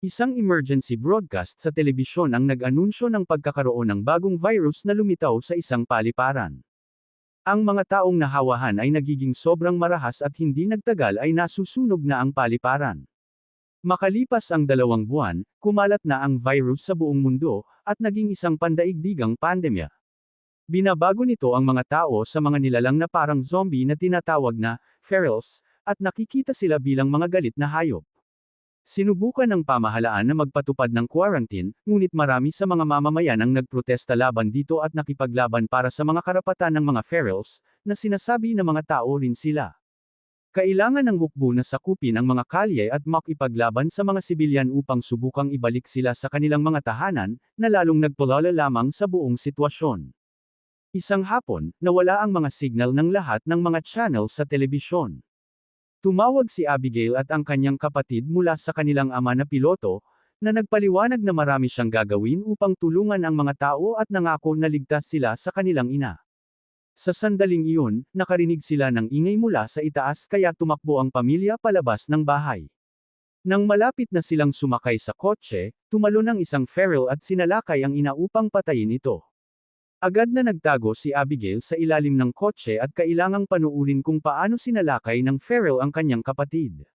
Isang emergency broadcast sa telebisyon ang nag-anunsyo ng pagkakaroon ng bagong virus na lumitaw sa isang paliparan. Ang mga taong nahawahan ay nagiging sobrang marahas at hindi nagtagal ay nasusunog na ang paliparan. Makalipas ang 2 buwan, kumalat na ang virus sa buong mundo, at naging isang pandaigdigang pandemya. Binabago nito ang mga tao sa mga nilalang na parang zombie na tinatawag na ferals, at nakikita sila bilang mga galit na hayop. Sinubukan ng pamahalaan na magpatupad ng quarantine, ngunit marami sa mga mamamayan ang nagprotesta laban dito at nakipaglaban para sa mga karapatan ng mga ferals, na sinasabi na mga tao rin sila. Kailangan ng hukbo na sakupin ang mga kalye at makipaglaban sa mga sibilyan upang subukang ibalik sila sa kanilang mga tahanan, na lalong nagpalala lamang sa buong sitwasyon. Isang hapon, nawala ang mga signal ng lahat ng mga channel sa telebisyon. Tumawag si Abigail at ang kanyang kapatid mula sa kanilang ama na piloto, na nagpaliwanag na marami siyang gagawin upang tulungan ang mga tao at nangako na ligtas sila sa kanilang ina. Sa sandaling iyon, nakarinig sila ng ingay mula sa itaas kaya tumakbo ang pamilya palabas ng bahay. Nang malapit na silang sumakay sa kotse, tumalon ang isang feral at sinalakay ang ina upang patayin ito. Agad na nagtago si Abigail sa ilalim ng kotse at kailangang panuurin kung paano sinalakay ng feral ang kanyang kapatid.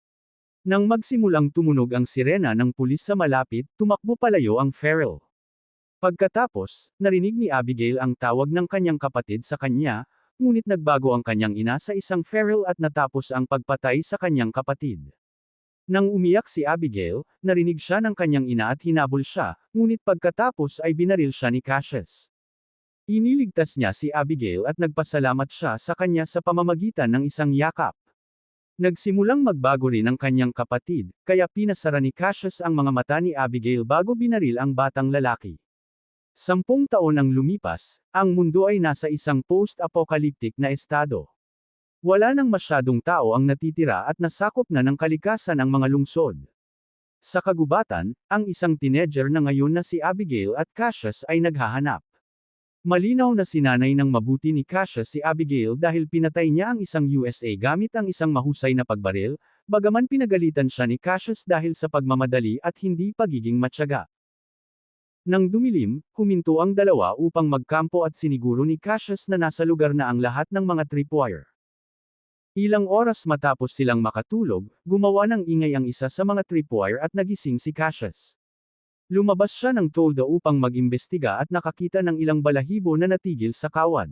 Nang magsimulang tumunog ang sirena ng pulis sa malapit, tumakbo palayo ang feral. Pagkatapos, narinig ni Abigail ang tawag ng kanyang kapatid sa kanya, ngunit nagbago ang kanyang ina sa isang feral at natapos ang pagpatay sa kanyang kapatid. Nang umiyak si Abigail, narinig siya ng kanyang ina at hinabol siya, ngunit pagkatapos ay binaril siya ni Cassius. Iniligtas niya si Abigail at nagpasalamat siya sa kanya sa pamamagitan ng isang yakap. Nagsimulang magbago rin ang kanyang kapatid, kaya pinasara ni Cassius ang mga mata ni Abigail bago binaril ang batang lalaki. 10 taon ang lumipas, ang mundo ay nasa isang post-apocalyptic na estado. Wala nang masyadong tao ang natitira at nasakop na ng kalikasan ang mga lungsod. Sa kagubatan, ang isang teenager na ngayon na si Abigail at Cassius ay naghahanap. Malinaw na sinanay ng mabuti ni Cassius si Abigail dahil pinatay niya ang isang USA gamit ang isang mahusay na pagbaril, bagaman pinagalitan siya ni Cassius dahil sa pagmamadali at hindi pagiging matyaga. Nang dumilim, huminto ang dalawa upang magkampo at siniguro ni Cassius na nasa lugar na ang lahat ng mga tripwire. Ilang oras matapos silang makatulog, gumawa ng ingay ang isa sa mga tripwire at nagising si Cassius. Lumabas siya ng tolda upang mag-imbestiga at nakakita ng ilang balahibo na natigil sa kawad.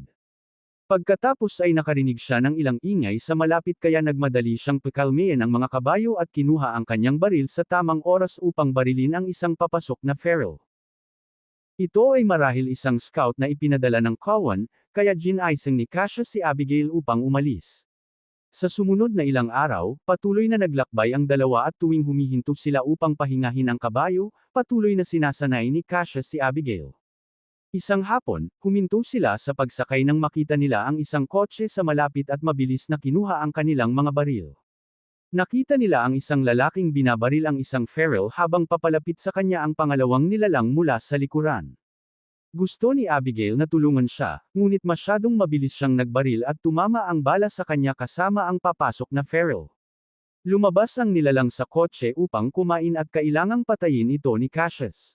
Pagkatapos ay nakarinig siya ng ilang ingay sa malapit kaya nagmadali siyang pakalmayan ang mga kabayo at kinuha ang kanyang baril sa tamang oras upang barilin ang isang papasok na feral. Ito ay marahil isang scout na ipinadala ng Cowan, kaya ginaisang ni Cassius si Abigail upang umalis. Sa sumunod na ilang araw, patuloy na naglakbay ang dalawa at tuwing humihinto sila upang pahingahin ang kabayo, patuloy na sinasanay ni Cassius si Abigail. Isang hapon, huminto sila sa pagsakay nang makita nila ang isang kotse sa malapit at mabilis na kinuha ang kanilang mga baril. Nakita nila ang isang lalaking binabaril ang isang feral habang papalapit sa kanya ang pangalawang nilalang mula sa likuran. Gusto ni Abigail na tulungan siya, ngunit masyadong mabilis siyang nagbaril at tumama ang bala sa kanya kasama ang papasok na feral. Lumabas ang nilalang sa kotse upang kumain at kailangang patayin ito ni Cassius.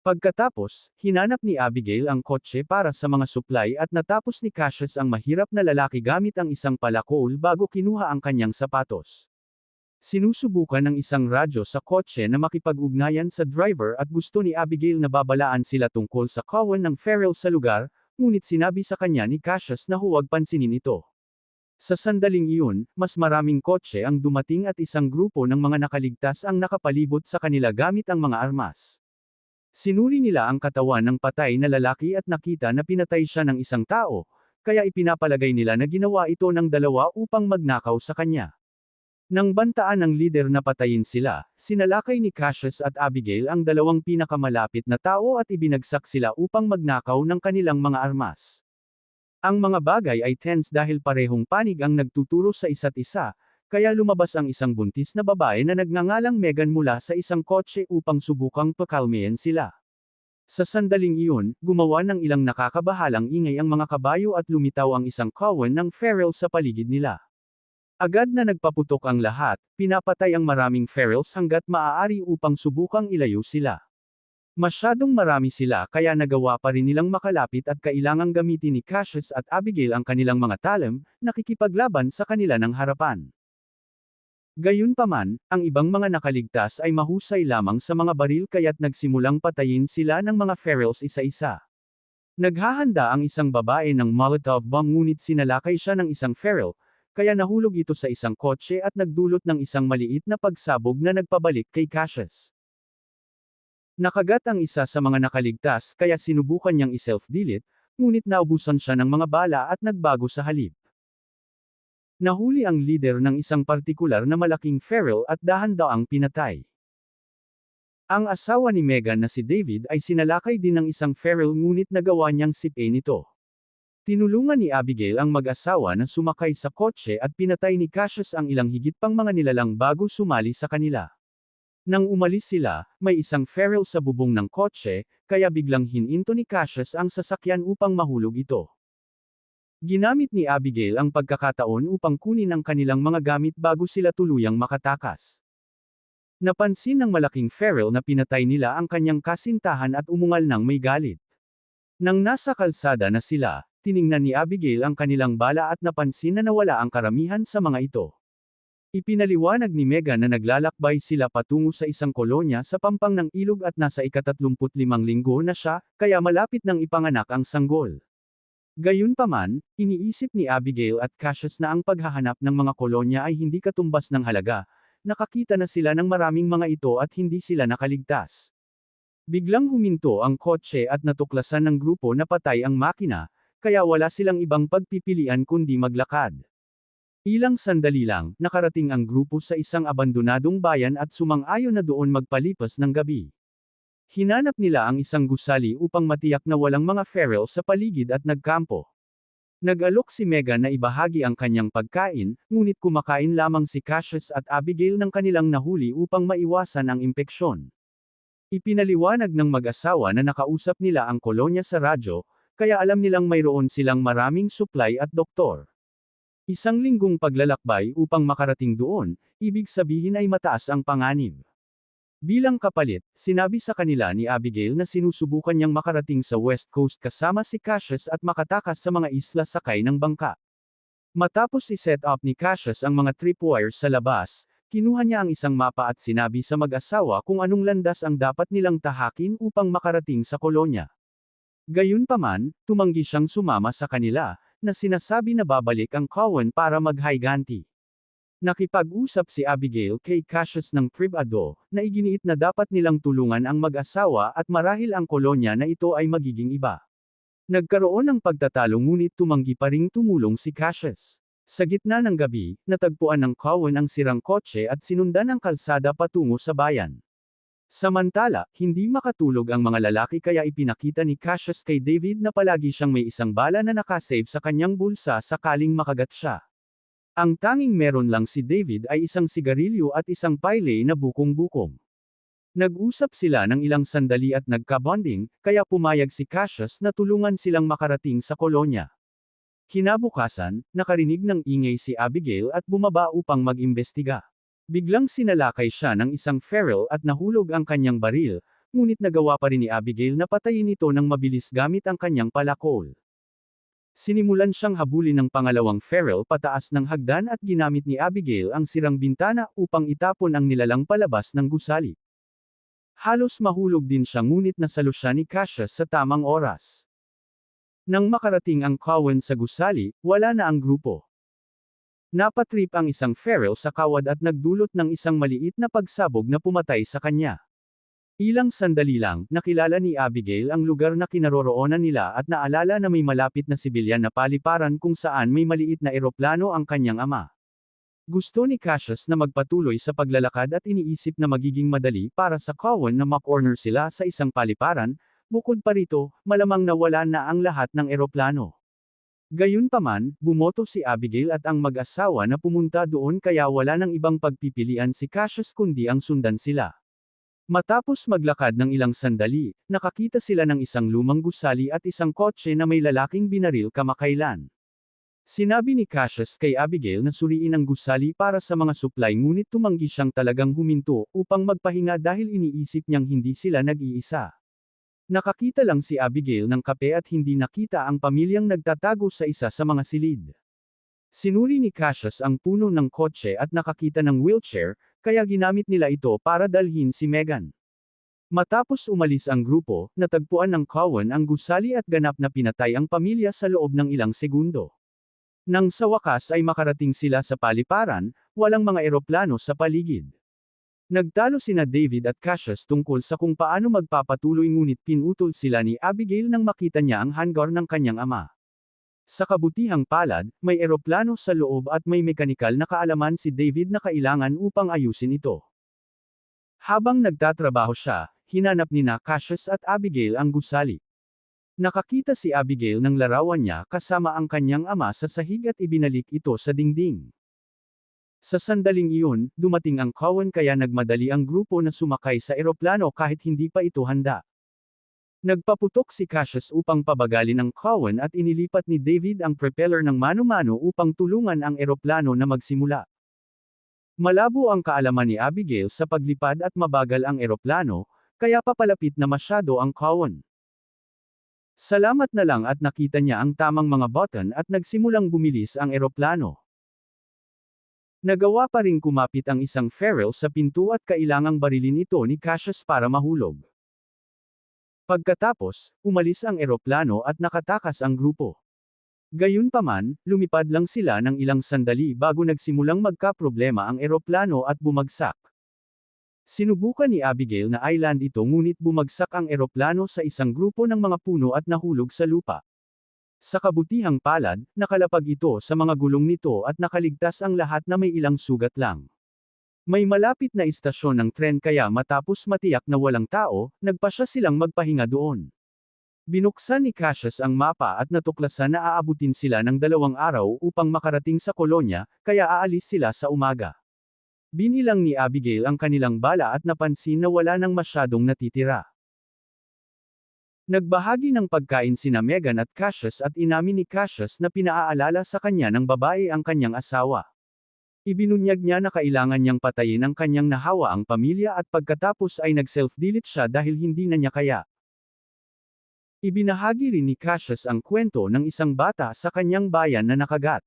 Pagkatapos, hinanap ni Abigail ang kotse para sa mga supply at natapos ni Cassius ang mahirap na lalaki gamit ang isang palakol bago kinuha ang kanyang sapatos. Sinusubukan ng isang radyo sa kotse na makipag-ugnayan sa driver at gusto ni Abigail na babalaan sila tungkol sa kawan ng feral sa lugar, ngunit sinabi sa kanya ni Cassius na huwag pansinin ito. Sa sandaling iyon, mas maraming kotse ang dumating at isang grupo ng mga nakaligtas ang nakapalibot sa kanila gamit ang mga armas. Sinuri nila ang katawan ng patay na lalaki at nakita na pinatay siya ng isang tao, kaya ipinapalagay nila na ginawa ito ng dalawa upang magnakaw sa kanya. Nang bantaan ng lider na patayin sila, sinalakay ni Cassius at Abigail ang dalawang pinakamalapit na tao at ibinagsak sila upang magnakaw ng kanilang mga armas. Ang mga bagay ay tense dahil parehong panig ang nagtuturo sa isa't isa, kaya lumabas ang isang buntis na babae na nagngangalang Megan mula sa isang kotse upang subukang pakalmayan sila. Sa sandaling iyon, gumawa ng ilang nakakabahalang ingay ang mga kabayo at lumitaw ang isang kawan ng feral sa paligid nila. Agad na nagpaputok ang lahat, pinapatay ang maraming ferals hanggat maaari upang subukang ilayo sila. Masyadong marami sila kaya nagawa pa rin nilang makalapit at kailangang gamitin ni Cassius at Abigail ang kanilang mga talem, nakikipaglaban sa kanila ng harapan. Gayunpaman, ang ibang mga nakaligtas ay mahusay lamang sa mga baril kaya't nagsimulang patayin sila ng mga ferals isa-isa. Naghahanda ang isang babae ng Molotov bomb ngunit sinalakay siya ng isang feral, kaya nahulog ito sa isang kotse at nagdulot ng isang maliit na pagsabog na nagpabalik kay Cassius. Nakagat ang isa sa mga nakaligtas kaya sinubukan niyang i-self-delete, ngunit naubusan siya ng mga bala at nagbago sa halip. Nahuli ang leader ng isang partikular na malaking feral at dahan-daang pinatay. Ang asawa ni Megan na si David ay sinalakay din ng isang feral ngunit nagawa niyang sipain ito. Tinulungan ni Abigail ang mag-asawa na sumakay sa kotse at pinatay ni Cassius ang ilang higit pang mga nilalang bago sumali sa kanila. Nang umalis sila, may isang feral sa bubong ng kotse, kaya biglang hininto ni Cassius ang sasakyan upang mahulog ito. Ginamit ni Abigail ang pagkakataon upang kunin ang kanilang mga gamit bago sila tuluyang makatakas. Napansin ng malaking feral na pinatay nila ang kanyang kasintahan at umungal ng may galit. Nang nasa kalsada na sila, tiningnan ni Abigail ang kanilang bala at napansin na nawala ang karamihan sa mga ito. Ipinaliwanag ni Megan na naglalakbay sila patungo sa isang kolonya sa pampang ng ilog at nasa ika-35 linggo na siya, kaya malapit nang ipanganak ang sanggol. Gayunpaman, iniisip ni Abigail at Cassius na ang paghahanap ng mga kolonya ay hindi katumbas ng halaga, nakakita na sila ng maraming mga ito at hindi sila nakaligtas. Biglang huminto ang kotse at natuklasan ng grupo na patay ang makina, kaya wala silang ibang pagpipilian kundi maglakad. Ilang sandali lang, nakarating ang grupo sa isang abandonadong bayan at sumang-ayon na doon magpalipas ng gabi. Hinanap nila ang isang gusali upang matiyak na walang mga feral sa paligid at nagkampo. Nag-alok si Megan na ibahagi ang kanyang pagkain, ngunit kumakain lamang si Cassius at Abigail ng kanilang nahuli upang maiwasan ang impeksyon. Ipinaliwanag ng mag-asawa na nakausap nila ang kolonya sa radyo, kaya alam nilang mayroon silang maraming supply at doktor. Isang linggong paglalakbay upang makarating doon, ibig sabihin ay mataas ang panganib. Bilang kapalit, sinabi sa kanila ni Abigail na sinusubukan niyang makarating sa West Coast kasama si Cassius at makatakas sa mga isla sakay ng bangka. Matapos i-set up ni Cassius ang mga tripwires sa labas, kinuha niya ang isang mapa at sinabi sa mag-asawa kung anong landas ang dapat nilang tahakin upang makarating sa kolonya. Gayunpaman, tumanggi siyang sumama sa kanila, na sinasabi na babalik ang Cowan para mag-higanti. Nakipag-usap si Abigail kay Cassius ng pribado, na iginiit na dapat nilang tulungan ang mag-asawa at marahil ang kolonya na ito ay magiging iba. Nagkaroon ng pagtatalo ngunit tumanggi pa ring tumulong si Cassius. Sa gitna ng gabi, natagpuan ng Cowan ang sirang kotse at sinundan ang kalsada patungo sa bayan. Samantala, hindi makatulog ang mga lalaki kaya ipinakita ni Cassius kay David na palagi siyang may isang bala na nakasave sa kanyang bulsa sakaling makagat siya. Ang tanging meron lang si David ay isang sigarilyo at isang pile na bukong-bukong. Nag-usap sila ng ilang sandali at nagka-bonding, kaya pumayag si Cassius na tulungan silang makarating sa kolonya. Kinabukasan, nakarinig ng ingay si Abigail at bumaba upang mag-imbestiga. Biglang sinalakay siya ng isang feral at nahulog ang kanyang baril, ngunit nagawa pa rin ni Abigail na patayin ito ng mabilis gamit ang kanyang palakol. Sinimulan siyang habulin ng pangalawang feral pataas ng hagdan at ginamit ni Abigail ang sirang bintana upang itapon ang nilalang palabas ng gusali. Halos mahulog din siya ngunit nasalo siya ni Cassius sa tamang oras. Nang makarating ang Cowan sa gusali, wala na ang grupo. Napatrip ang isang feral sa kawad at nagdulot ng isang maliit na pagsabog na pumatay sa kanya. Ilang sandali lang, nakilala ni Abigail ang lugar na kinaroroonan nila at naalala na may malapit na sibilyan na paliparan kung saan may maliit na eroplano ang kanyang ama. Gusto ni Cassius na magpatuloy sa paglalakad at iniisip na magiging madali para sa Cowan na ma-corner sila sa isang paliparan, bukod pa rito, malamang nawala na ang lahat ng eroplano. Gayunpaman, bumoto si Abigail at ang mag-asawa na pumunta doon kaya wala nang ibang pagpipilian si Cassius kundi ang sundan sila. Matapos maglakad ng ilang sandali, nakakita sila ng isang lumang gusali at isang kotse na may lalaking binaril kamakailan. Sinabi ni Cassius kay Abigail na suriin ang gusali para sa mga supply ngunit tumanggi siyang talagang huminto upang magpahinga dahil iniisip niyang hindi sila nag-iisa. Nakakita lang si Abigail ng kape at hindi nakita ang pamilyang nagtatago sa isa sa mga silid. Sinuri ni Cassius ang puno ng kotse at nakakita ng wheelchair, kaya ginamit nila ito para dalhin si Megan. Matapos umalis ang grupo, natagpuan ng Cowan ang gusali at ganap na pinatay ang pamilya sa loob ng ilang segundo. Nang sa wakas ay makarating sila sa paliparan, walang mga eroplano sa paligid. Nagtalo sina David at Cassius tungkol sa kung paano magpapatuloy ngunit pinutol sila ni Abigail nang makita niya ang hangar ng kanyang ama. Sa kabutihang palad, may eroplano sa loob at may mekanikal na kaalaman si David na kailangan upang ayusin ito. Habang nagtatrabaho siya, hinanap ni Cassius at Abigail ang gusali. Nakakita si Abigail ng larawan niya kasama ang kanyang ama sa sahig at ibinalik ito sa dingding. Sa sandaling iyon, dumating ang Cowan kaya nagmadali ang grupo na sumakay sa eroplano kahit hindi pa ito handa. Nagpaputok si Cassius upang pabagalin ang Cowan at inilipat ni David ang propeller ng mano-mano upang tulungan ang eroplano na magsimula. Malabo ang kaalaman ni Abigail sa paglipad at mabagal ang eroplano, kaya papalapit na masyado ang Cowan. Salamat na lang at nakita niya ang tamang mga button at nagsimulang bumilis ang eroplano. Nagawa pa ring kumapit ang isang ferrule sa pinto at kailangang barilin ito ni Cassius para mahulog. Pagkatapos, umalis ang eroplano at nakatakas ang grupo. Gayunpaman, lumipad lang sila ng ilang sandali bago nagsimulang magkaproblema ang eroplano at bumagsak. Sinubukan ni Abigail na island ito ngunit bumagsak ang eroplano sa isang grupo ng mga puno at nahulog sa lupa. Sa kabutihang palad, nakalapag ito sa mga gulong nito at nakaligtas ang lahat na may ilang sugat lang. May malapit na istasyon ng tren kaya matapos matiyak na walang tao, nagpasya silang magpahinga doon. Binuksan ni Cassius ang mapa at natuklasan na aabutin sila ng 2 araw upang makarating sa kolonya, kaya aalis sila sa umaga. Binilang ni Abigail ang kanilang bala at napansin na wala nang masyadong natitira. Nagbahagi ng pagkain sina Megan at Cassius at inamin ni Cassius na pinaaalala sa kanya ng babae ang kanyang asawa. Ibinunyag niya na kailangan niyang patayin ang kanyang nahawa ang pamilya at pagkatapos ay nag-self-delete siya dahil hindi na niya kaya. Ibinahagi rin ni Cassius ang kwento ng isang bata sa kanyang bayan na nakagat.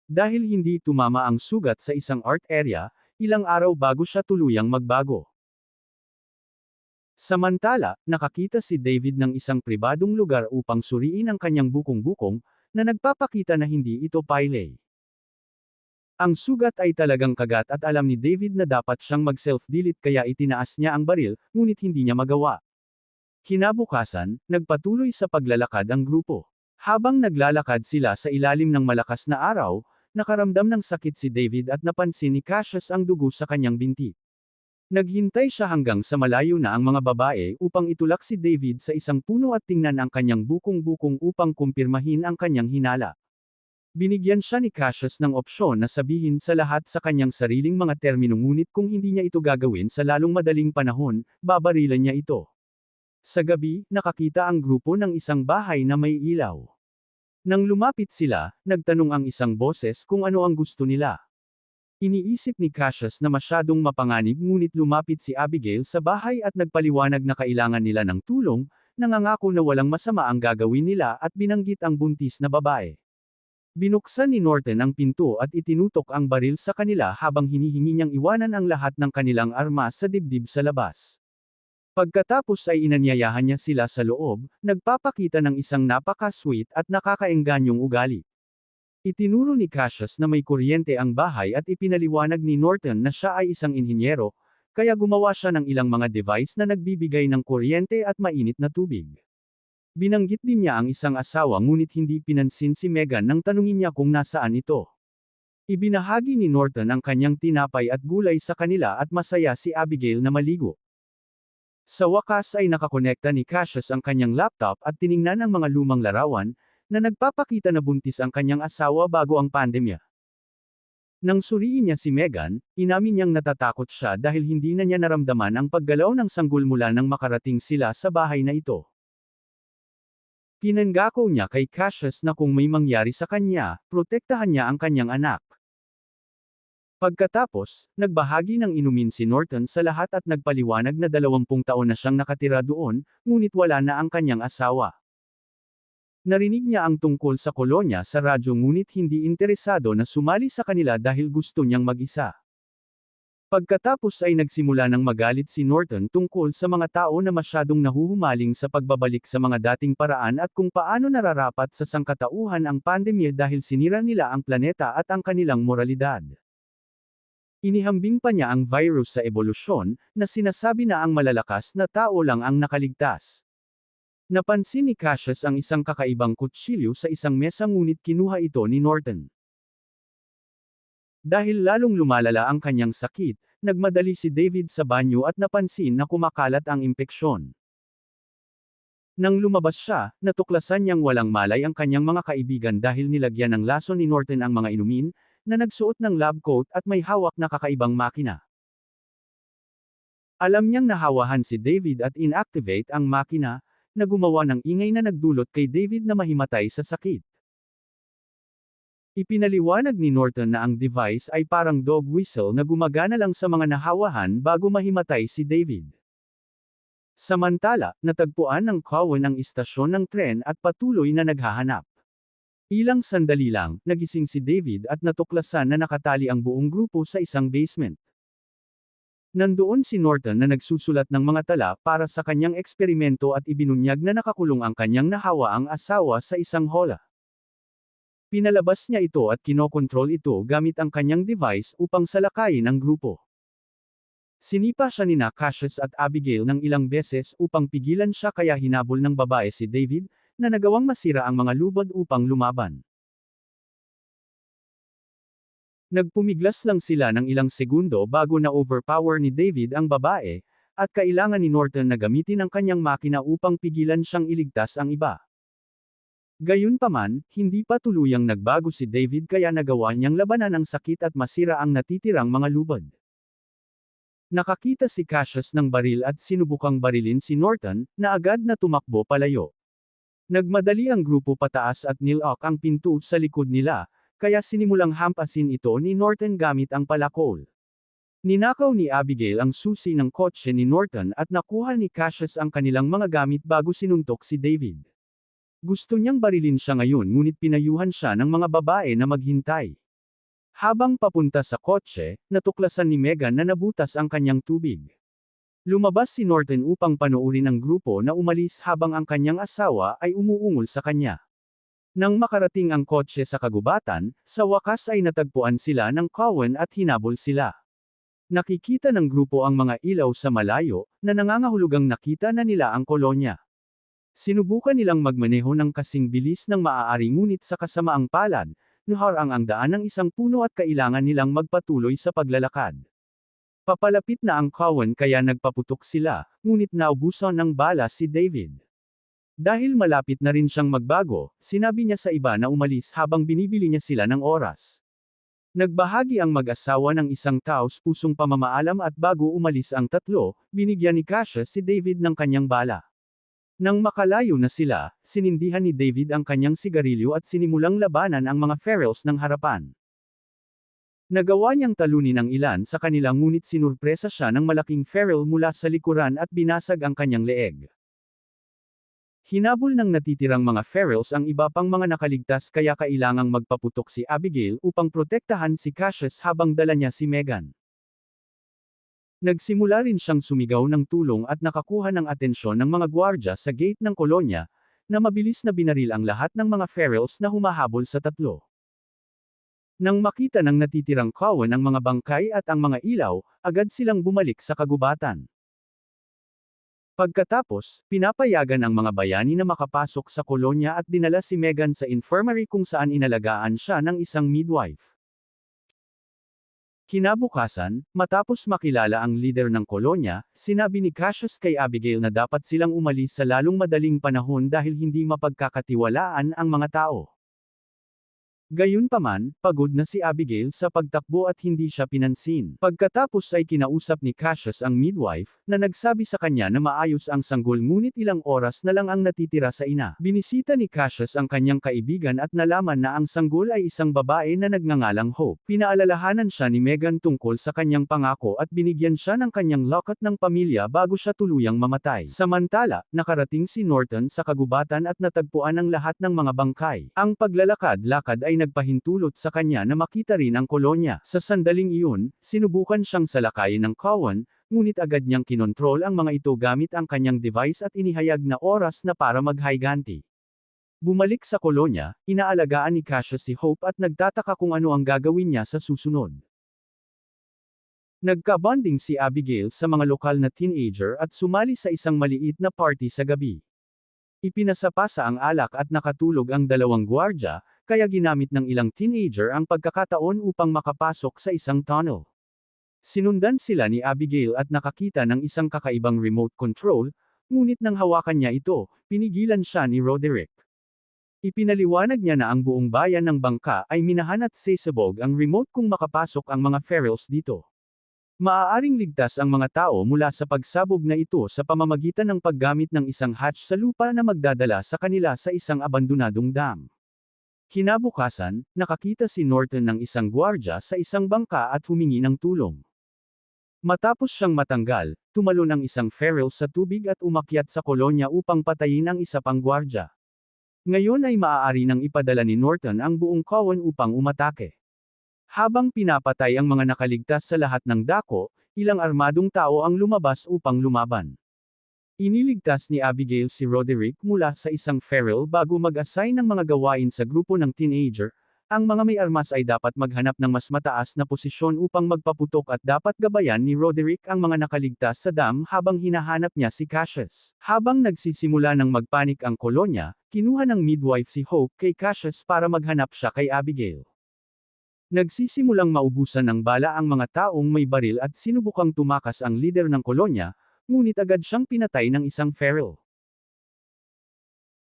Dahil hindi tumama ang sugat sa isang art area, ilang araw bago siya tuluyang magbago. Samantala, nakakita si David ng isang pribadong lugar upang suriin ang kanyang bukong-bukong, na nagpapakita na hindi ito pile. Ang sugat ay talagang kagat at alam ni David na dapat siyang mag-self-delete kaya itinaas niya ang baril, ngunit hindi niya magawa. Kinabukasan, nagpatuloy sa paglalakad ang grupo. Habang naglalakad sila sa ilalim ng malakas na araw, nakaramdam ng sakit si David at napansin ni Cassius ang dugo sa kanyang binti. Naghintay siya hanggang sa malayo na ang mga babae upang itulak si David sa isang puno at tingnan ang kanyang bukong-bukong upang kumpirmahin ang kanyang hinala. Binigyan siya ni Cassius ng opsyon na sabihin sa lahat sa kanyang sariling mga termino ngunit kung hindi niya ito gagawin sa lalong madaling panahon, babarilan niya ito. Sa gabi, nakakita ang grupo ng isang bahay na may ilaw. Nang lumapit sila, nagtanong ang isang boses kung ano ang gusto nila. Iniisip ni Cassius na masyadong mapanganib ngunit lumapit si Abigail sa bahay at nagpaliwanag na kailangan nila ng tulong, nangangako na walang masama ang gagawin nila at binanggit ang buntis na babae. Binuksan ni Norton ang pinto at itinutok ang baril sa kanila habang hinihingi niyang iwanan ang lahat ng kanilang arma sa dibdib sa labas. Pagkatapos ay inanyayahan niya sila sa loob, nagpapakita ng isang napaka-sweet at nakakaengganyong ugali. Itinuro ni Cassius na may kuryente ang bahay at ipinaliwanag ni Norton na siya ay isang inhinyero, kaya gumawa siya ng ilang mga device na nagbibigay ng kuryente at mainit na tubig. Binanggit din niya ang isang asawa ngunit hindi pinansin si Megan nang tanungin niya kung nasaan ito. Ibinahagi ni Norton ang kanyang tinapay at gulay sa kanila at masaya si Abigail na maligo. Sa wakas ay nakakonekta ni Cassius ang kanyang laptop at tiningnan ang mga lumang larawan, na nagpapakita na buntis ang kanyang asawa bago ang pandemya. Nang suriin niya si Megan, inamin niyang natatakot siya dahil hindi na niya naramdaman ang paggalaw ng sanggol mula nang makarating sila sa bahay na ito. Pinangako niya kay Cassius na kung may mangyari sa kanya, protektahan niya ang kanyang anak. Pagkatapos, nagbahagi ng inumin si Norton sa lahat at nagpaliwanag na 20 taon na siyang nakatira doon, ngunit wala na ang kanyang asawa. Narinig niya ang tungkol sa kolonya sa radyo ngunit hindi interesado na sumali sa kanila dahil gusto niyang mag-isa. Pagkatapos ay nagsimula ng magalit si Norton tungkol sa mga tao na masyadong nahuhumaling sa pagbabalik sa mga dating paraan at kung paano nararapat sa sangkatauhan ang pandemya dahil sinira nila ang planeta at ang kanilang moralidad. Inihambing pa niya ang virus sa ebolusyon, na sinasabi na ang malalakas na tao lang ang nakaligtas. Napansin ni Cassius ang isang kakaibang kutsilyo sa isang mesa ngunit kinuha ito ni Norton. Dahil lalong lumalala ang kanyang sakit, nagmadali si David sa banyo at napansin na kumakalat ang impeksyon. Nang lumabas siya, natuklasan niyang walang malay ang kanyang mga kaibigan dahil nilagyan ng laso ni Norton ang mga inumin, na nagsuot ng lab coat at may hawak na kakaibang makina. Alam niyang nahawahan si David at inactivate ang makina, na gumawa ng ingay na nagdulot kay David na mahimatay sa sakit. Ipinaliwanag ni Norton na ang device ay parang dog whistle na gumagana lang sa mga nahawahan bago mahimatay si David. Samantala, natagpuan ng Cowan ang istasyon ng tren at patuloy na naghahanap. Ilang sandali lang, nagising si David at natuklasan na nakatali ang buong grupo sa isang basement. Nandoon si Norton na nagsusulat ng mga tala para sa kanyang eksperimento at ibinunyag na nakakulong ang kanyang nahawaang asawa sa isang hola. Pinalabas niya ito at kinokontrol ito gamit ang kanyang device upang salakayin ang grupo. Sinipa siya nina Cassius at Abigail ng ilang beses upang pigilan siya kaya hinabol ng babae si David, na nagawang masira ang mga lubad upang lumaban. Nagpumiglas lang sila ng ilang segundo bago na overpower ni David ang babae, at kailangan ni Norton na gamitin ang kanyang makina upang pigilan siyang iligtas ang iba. Gayunpaman, hindi pa tuluyang nagbago si David kaya nagawa niyang labanan ang sakit at masira ang natitirang mga lubad. Nakakita si Cassius ng baril at sinubukang barilin si Norton, na agad na tumakbo palayo. Nagmadali ang grupo pataas at nilak ang pinto sa likod nila, kaya sinimulang hampasin ito ni Norton gamit ang palakol. Ninakaw ni Abigail ang susi ng kotse ni Norton at nakuha ni Cassius ang kanilang mga gamit bago sinuntok si David. Gusto niyang barilin siya ngayon ngunit pinayuhan siya ng mga babae na maghintay. Habang papunta sa kotse, natuklasan ni Megan na nabutas ang kanyang tubig. Lumabas si Norton upang panoorin ang grupo na umalis habang ang kanyang asawa ay umuungol sa kanya. Nang makarating ang kotse sa kagubatan, sa wakas ay natagpuan sila ng Cowan at hinabol sila. Nakikita ng grupo ang mga ilaw sa malayo, na nangangahulugang nakita na nila ang kolonya. Sinubukan nilang magmaneho ng kasing bilis ng maaari ngunit sa kasamaang palad, naharang ang daan ng isang puno at kailangan nilang magpatuloy sa paglalakad. Papalapit na ang Cowan kaya nagpaputok sila, ngunit naubusan ng bala si David. Dahil malapit na rin siyang magbago, sinabi niya sa iba na umalis habang binibili niya sila ng oras. Nagbahagi ang mag-asawa ng isang taos-pusong pamamaalam at bago umalis ang tatlo, binigyan ni Cassius si David ng kanyang bala. Nang makalayo na sila, sinindihan ni David ang kanyang sigarilyo at sinimulang labanan ang mga ferals ng harapan. Nagawa niyang talunin ang ilan sa kanila ngunit sinurpresa siya ng malaking feral mula sa likuran at binasag ang kanyang leeg. Hinabol ng natitirang mga ferals ang iba pang mga nakaligtas kaya kailangang magpaputok si Abigail upang protektahan si Cassius habang dala niya si Megan. Nagsimula rin siyang sumigaw ng tulong at nakakuha ng atensyon ng mga gwardya sa gate ng kolonya, na mabilis na binaril ang lahat ng mga ferals na humahabol sa tatlo. Nang makita ng natitirang Cowan ang mga bangkay at ang mga ilaw, agad silang bumalik sa kagubatan. Pagkatapos, pinapayagan ang mga bayani na makapasok sa kolonya at dinala si Megan sa infirmary kung saan inalagaan siya ng isang midwife. Kinabukasan, matapos makilala ang lider ng kolonya, sinabi ni Cassius kay Abigail na dapat silang umalis sa lalong madaling panahon dahil hindi mapagkakatiwalaan ang mga tao. Gayunpaman, pagod na si Abigail sa pagtakbo at hindi siya pinansin. Pagkatapos ay kinausap ni Cassius ang midwife, na nagsabi sa kanya na maayos ang sanggol ngunit ilang oras na lang ang natitira sa ina. Binisita ni Cassius ang kanyang kaibigan at nalaman na ang sanggol ay isang babae na nagngangalang Hope. Pinaalalahanan siya ni Megan tungkol sa kanyang pangako at binigyan siya ng kanyang locket ng pamilya bago siya tuluyang mamatay. Samantala, nakarating si Norton sa kagubatan at natagpuan ang lahat ng mga bangkay. Ang paglalakad-lakad ay nagpahintulot sa kanya na makita rin ang kolonya. Sa sandaling iyon, sinubukan siyang salakayin ng Cowan, ngunit agad niyang kinontrol ang mga ito gamit ang kanyang device at inihayag na oras na para maghiganti. Bumalik sa kolonya, inaalagaan ni Cassius si Hope at nagtataka kung ano ang gagawin niya sa susunod. Nagka-bonding si Abigail sa mga lokal na teenager at sumali sa isang maliit na party sa gabi. Ipinasapasa ang alak at nakatulog ang dalawang gwardya, kaya ginamit ng ilang teenager ang pagkakataon upang makapasok sa isang tunnel. Sinundan sila ni Abigail at nakakita ng isang kakaibang remote control, ngunit nang hawakan niya ito, pinigilan siya ni Roderick. Ipinaliwanag niya na ang buong bayan ng bangka ay minahan at sesabog ang remote kung makapasok ang mga ferals dito. Maaaring ligtas ang mga tao mula sa pagsabog na ito sa pamamagitan ng paggamit ng isang hatch sa lupa na magdadala sa kanila sa isang abandonadong dam. Kinabukasan, nakakita si Norton ng isang gwardya sa isang bangka at humingi ng tulong. Matapos siyang matanggal, tumalon ang isang feral sa tubig at umakyat sa kolonya upang patayin ang isa pang gwardya. Ngayon ay maaari nang ipadala ni Norton ang buong Cowan upang umatake. Habang pinapatay ang mga nakaligtas sa lahat ng dako, ilang armadong tao ang lumabas upang lumaban. Iniligtas ni Abigail si Roderick mula sa isang feral bago mag-assign ng mga gawain sa grupo ng teenager. Ang mga may armas ay dapat maghanap ng mas mataas na posisyon upang magpaputok at dapat gabayan ni Roderick ang mga nakaligtas sa dam habang hinahanap niya si Cassius. Habang nagsisimula ng magpanik ang kolonya, kinuha ng midwife si Hope kay Cassius para maghanap siya kay Abigail. Nagsisimulang maubusan ng bala ang mga taong may baril at sinubukang tumakas ang lider ng kolonya, ngunit agad siyang pinatay ng isang feral.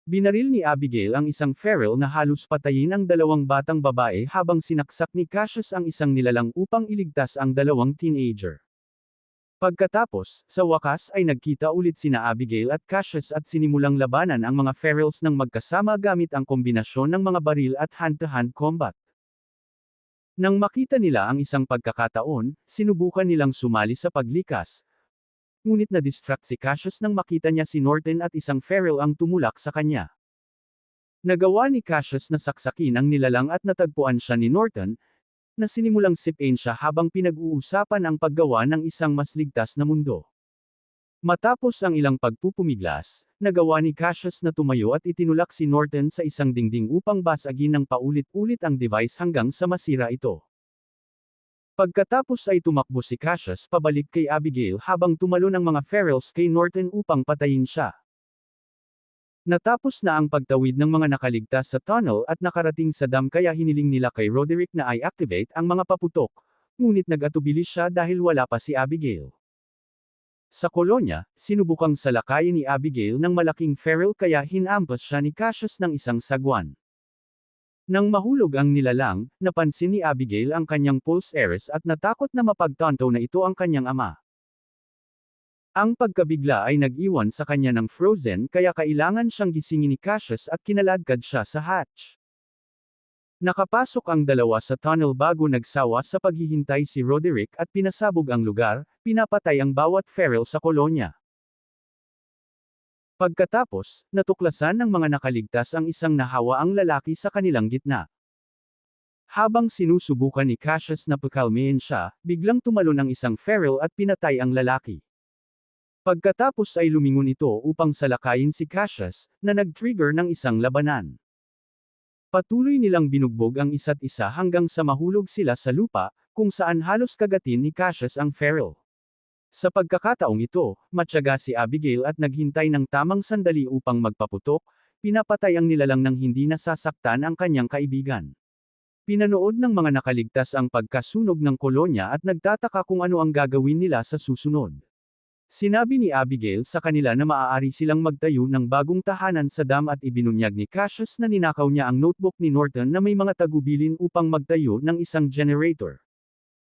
Binaril ni Abigail ang isang feral na halos patayin ang dalawang batang babae habang sinaksak ni Cassius ang isang nilalang upang iligtas ang dalawang teenager. Pagkatapos, sa wakas ay nagkita ulit sina Abigail at Cassius at sinimulang labanan ang mga ferals ng magkasama gamit ang kombinasyon ng mga baril at hand-to-hand combat. Nang makita nila ang isang pagkakataon, sinubukan nilang sumali sa paglikas, ngunit na-distract si Cassius nang makita niya si Norton at isang feral ang tumulak sa kanya. Nagawa ni Cassius na saksakin ang nilalang at natagpuan siya ni Norton, na sinimulang sipin siya habang pinag-uusapan ang paggawa ng isang mas ligtas na mundo. Matapos ang ilang pagpupumiglas, nagawa ni Cassius na tumayo at itinulak si Norton sa isang dingding upang basagin ng paulit-ulit ang device hanggang sa masira ito. Pagkatapos ay tumakbo si Cassius pabalik kay Abigail habang tumalon ang mga ferals kay Norton upang patayin siya. Natapos na ang pagtawid ng mga nakaligtas sa tunnel at nakarating sa dam kaya hiniling nila kay Roderick na i-activate ang mga paputok, ngunit nag-atubili siya dahil wala pa si Abigail. Sa kolonya, sinubukang salakayin ni Abigail ng malaking feral kaya hinampas siya ni Cassius ng isang sagwan. Nang mahulog ang nilalang, napansin ni Abigail ang kanyang pulse heiress at natakot na mapagtanto na ito ang kanyang ama. Ang pagkabigla ay nag-iwan sa kanya ng frozen kaya kailangan siyang gisingin ni Cassius at kinaladkad siya sa hatch. Nakapasok ang dalawa sa tunnel bago nagsawa sa paghihintay si Roderick at pinasabog ang lugar, pinapatay ang bawat feral sa kolonya. Pagkatapos, natuklasan ng mga nakaligtas ang isang nahawaang lalaki sa kanilang gitna. Habang sinusubukan ni Cassius na pakalmahin siya, biglang tumalon ang isang feral at pinatay ang lalaki. Pagkatapos ay lumingon ito upang salakayin si Cassius, na nag-trigger ng isang labanan. Patuloy nilang binugbog ang isa't isa hanggang sa mahulog sila sa lupa, kung saan halos kagatin ni Cassius ang feral. Sa pagkakataong ito, matyaga si Abigail at naghintay ng tamang sandali upang magpaputok, pinapatay ang nilalang nang hindi nasasaktan ang kanyang kaibigan. Pinanood ng mga nakaligtas ang pagkasunog ng kolonya at nagtataka kung ano ang gagawin nila sa susunod. Sinabi ni Abigail sa kanila na maaari silang magtayo ng bagong tahanan sa dam at ibinunyag ni Cassius na ninakaw niya ang notebook ni Norton na may mga tagubilin upang magtayo ng isang generator.